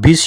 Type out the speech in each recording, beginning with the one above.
20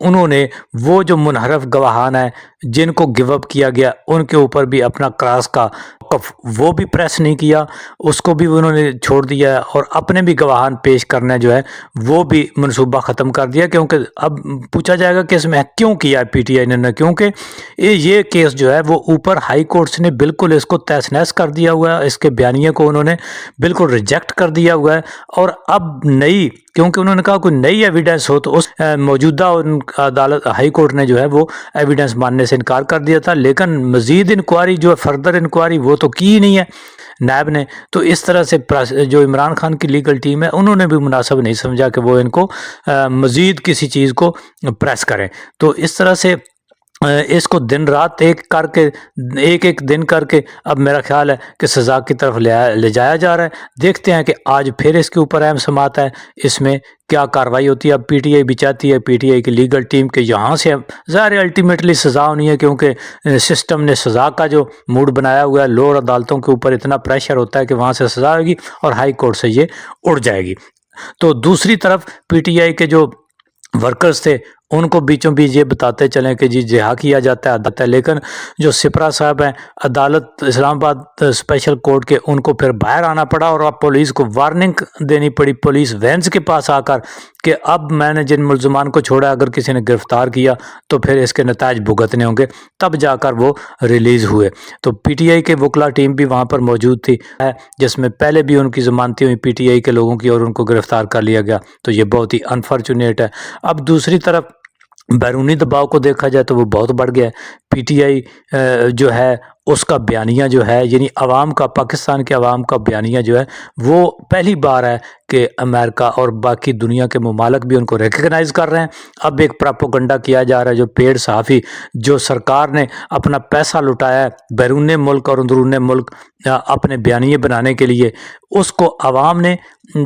انہوں نے وہ جو منحرف گواہان ہیں جن کو گیو اپ کیا گیا ان کے اوپر بھی اپنا کراس کا موقف وہ بھی پریس نہیں کیا، اس کو بھی انہوں نے چھوڑ دیا ہے، اور اپنے بھی گواہان پیش کرنا جو ہے وہ بھی منصوبہ ختم کر دیا، کیونکہ اب پوچھا جائے گا کہ اس میں کیوں کیا ہے پی ٹی آئی نے، کیونکہ یہ کیس جو ہے وہ اوپر ہائی کورٹس نے بالکل اس کو تہس نہس کر دیا ہوا ہے، اس کے بیانیے کو انہوں نے بالکل ریجیکٹ کر دیا ہوا ہے، اور اب نئی، کیونکہ انہوں نے کہا کوئی نئی ایویڈنس ہو تو اس موجودہ عدالت ہائی کورٹ نے جو ہے وہ ایویڈنس ماننے سے انکار کر دیا تھا، لیکن مزید انکوائری جو ہے فردر انکوائری وہ تو کی ہی نہیں ہے نیب نے۔ تو اس طرح سے جو عمران خان کی لیگل ٹیم ہے انہوں نے بھی مناسب نہیں سمجھا کہ وہ ان کو مزید کسی چیز کو پریس کریں، تو اس طرح سے اس کو دن رات ایک ایک دن کر کے اب میرا خیال ہے کہ سزا کی طرف لے جایا جا رہا ہے۔ دیکھتے ہیں کہ آج پھر اس کے اوپر اہم سماعت ہے، اس میں کیا کارروائی ہوتی ہے۔ اب پی ٹی آئی بھی چاہتی ہے، پی ٹی آئی کی لیگل ٹیم کے یہاں سے ظاہر الٹیمیٹلی سزا ہونی ہے، کیونکہ سسٹم نے سزا کا جو موڈ بنایا ہوا ہے، لوور عدالتوں کے اوپر اتنا پریشر ہوتا ہے کہ وہاں سے سزا ہوگی اور ہائی کورٹ سے یہ اڑ جائے گی۔ تو دوسری طرف پی ٹی آئی کے جو ورکرز تھے ان کو بیچوں بیچ یہ بتاتے چلیں کہ جی رہا کیا جاتا ہے، لیکن جو سپرا صاحب ہیں عدالت اسلام آباد اسپیشل کورٹ کے، ان کو پھر باہر آنا پڑا اور اب پولیس کو وارننگ دینی پڑی پولیس وینز کے پاس آ کر کہ اب میں نے جن ملزمان کو چھوڑا اگر کسی نے گرفتار کیا تو پھر اس کے نتائج بھگتنے ہوں گے، تب جا کر وہ ریلیز ہوئے۔ تو پی ٹی آئی کے وکلا ٹیم بھی وہاں پر موجود تھی، جس میں پہلے بھی ان کی ضمانتیں ہوئی پی ٹی آئی کے لوگوں کی اور ان کو گرفتار کر لیا گیا، تو یہ بہت ہی انفارچونیٹ ہے۔ اب دوسری طرف بیرونی دباؤ کو دیکھا جائے تو وہ بہت بڑھ گیا ہے۔ پی ٹی آئی جو ہے اس کا بیانیہ جو ہے، یعنی عوام کا، پاکستان کے عوام کا بیانیہ جو ہے وہ پہلی بار ہے کہ امریکہ اور باقی دنیا کے ممالک بھی ان کو ریکگنائز کر رہے ہیں۔ اب ایک پراپوگنڈا کیا جا رہا ہے، جو پیڈ صحافی جو سرکار نے اپنا پیسہ لٹایا ہے بیرون ملک اور اندرون ملک اپنے بیانیے بنانے کے لیے، اس کو عوام نے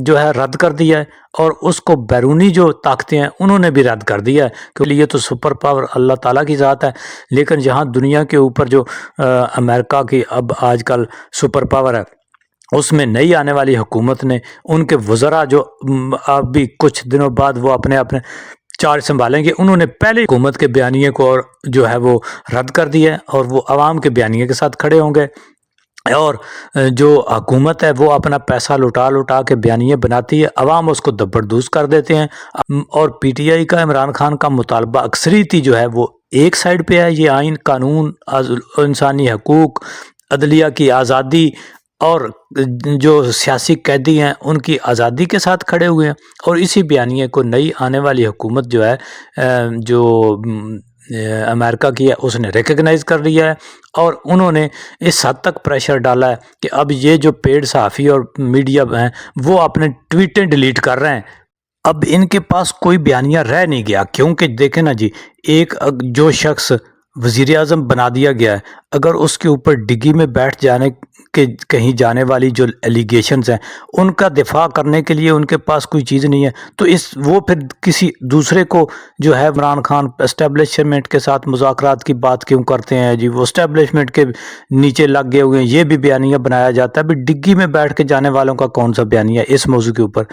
جو ہے رد کر دیا ہے، اور اس کو بیرونی جو طاقتیں ہیں انہوں نے بھی رد کر دیا ہے، کیونکہ یہ تو سپر پاور اللہ تعالیٰ کی ذات ہے۔ لیکن جہاں دنیا کے اوپر جو امریکہ کی اب آج کل سپر پاور ہے، اس میں نئی آنے والی حکومت نے ان کے وزراء جو اب بھی کچھ دنوں بعد وہ اپنے چارج سنبھالیں گے، انہوں نے پہلے حکومت کے بیانیے کو اور جو ہے وہ رد کر دیا ہے، اور وہ عوام کے بیانیے کے ساتھ کھڑے ہوں گے، اور جو حکومت ہے وہ اپنا پیسہ لٹا کے بیانیے بناتی ہے، عوام اس کو دبردوز کر دیتے ہیں۔ اور پی ٹی آئی کا عمران خان کا مطالبہ اکثریتی جو ہے وہ ایک سائڈ پہ ہے، یہ آئین، قانون، انسانی حقوق، عدلیہ کی آزادی اور جو سیاسی قیدی ہیں ان کی آزادی کے ساتھ کھڑے ہوئے ہیں، اور اسی بیانیے کو نئی آنے والی حکومت جو ہے جو امریکہ کی ہے اس نے ریکگنائز کر لیا ہے، اور انہوں نے اس حد تک پریشر ڈالا ہے کہ اب یہ جو پیڈ صحافی اور میڈیا ہیں وہ اپنے ٹویٹیں ڈیلیٹ کر رہے ہیں۔ اب ان کے پاس کوئی بیانیہ رہ نہیں گیا، کیونکہ دیکھیں نا جی، ایک جو شخص وزیر اعظم بنا دیا گیا ہے، اگر اس کے اوپر ڈگی میں بیٹھ جانے کے کہیں جانے والی جو ایلیگیشنز ہیں ان کا دفاع کرنے کے لیے ان کے پاس کوئی چیز نہیں ہے، تو وہ پھر کسی دوسرے کو جو ہے عمران خان اسٹیبلشمنٹ کے ساتھ مذاکرات کی بات کیوں کرتے ہیں جی، وہ اسٹیبلشمنٹ کے نیچے لگ گئے ہوئے ہیں، یہ بھی بیانیہ بنایا جاتا ہے۔ ابھی ڈگی میں بیٹھ کے جانے والوں کا کون سا بیانیہ ہے اس موضوع کے اوپر؟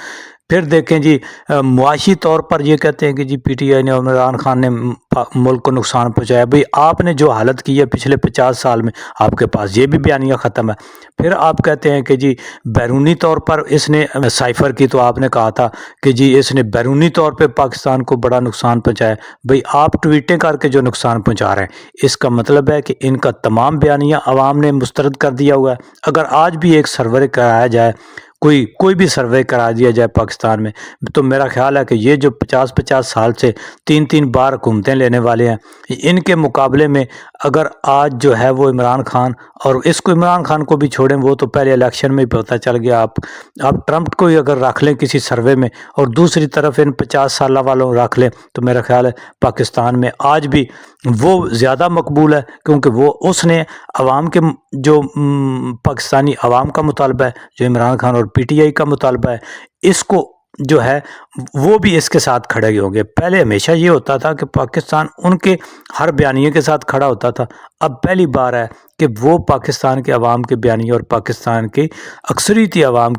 پھر دیکھیں جی، معاشی طور پر یہ کہتے ہیں کہ جی پی ٹی آئی نے، عمران خان نے ملک کو نقصان پہنچایا۔ بھئی آپ نے جو حالت کی ہے پچھلے 50 سال میں، آپ کے پاس یہ بھی بیانیہ ختم ہے۔ پھر آپ کہتے ہیں کہ جی بیرونی طور پر اس نے سائفر کی، تو آپ نے کہا تھا کہ جی اس نے بیرونی طور پہ پاکستان کو بڑا نقصان پہنچایا۔ بھئی آپ ٹویٹیں کر کے جو نقصان پہنچا رہے ہیں، اس کا مطلب ہے کہ ان کا تمام بیانیہ عوام نے مسترد کر دیا ہوا ہے۔ اگر آج بھی ایک سروے کرایا جائے، کوئی بھی سروے کرا دیا جائے پاکستان میں، تو میرا خیال ہے کہ یہ جو 50 سال سے 3 بار حکومتیں لینے والے ہیں، ان کے مقابلے میں اگر آج جو ہے وہ عمران خان، اور اس کو عمران خان کو بھی چھوڑیں، وہ تو پہلے الیکشن میں ہی پتہ چل گیا، آپ ٹرمپ کو ہی اگر رکھ لیں کسی سروے میں اور دوسری طرف ان 50 سالہ والوں رکھ لیں، تو میرا خیال ہے پاکستان میں آج بھی وہ زیادہ مقبول ہے، کیونکہ وہ اس نے عوام کے جو پاکستانی عوام کا مطالبہ ہے، جو عمران خان اور پی ٹی آئی کا مطالبہ ہے، اس کو جو ہے وہ بھی اس کے ساتھ کھڑے ہوں گے۔ پہلے ہمیشہ یہ ہوتا تھا کہ پاکستان ان کے ہر بیانیے کے ساتھ کھڑا ہوتا تھا، اب پہلی بار ہے کہ وہ پاکستان کے عوام کے بیانیے اور پاکستان کے اکثریتی عوام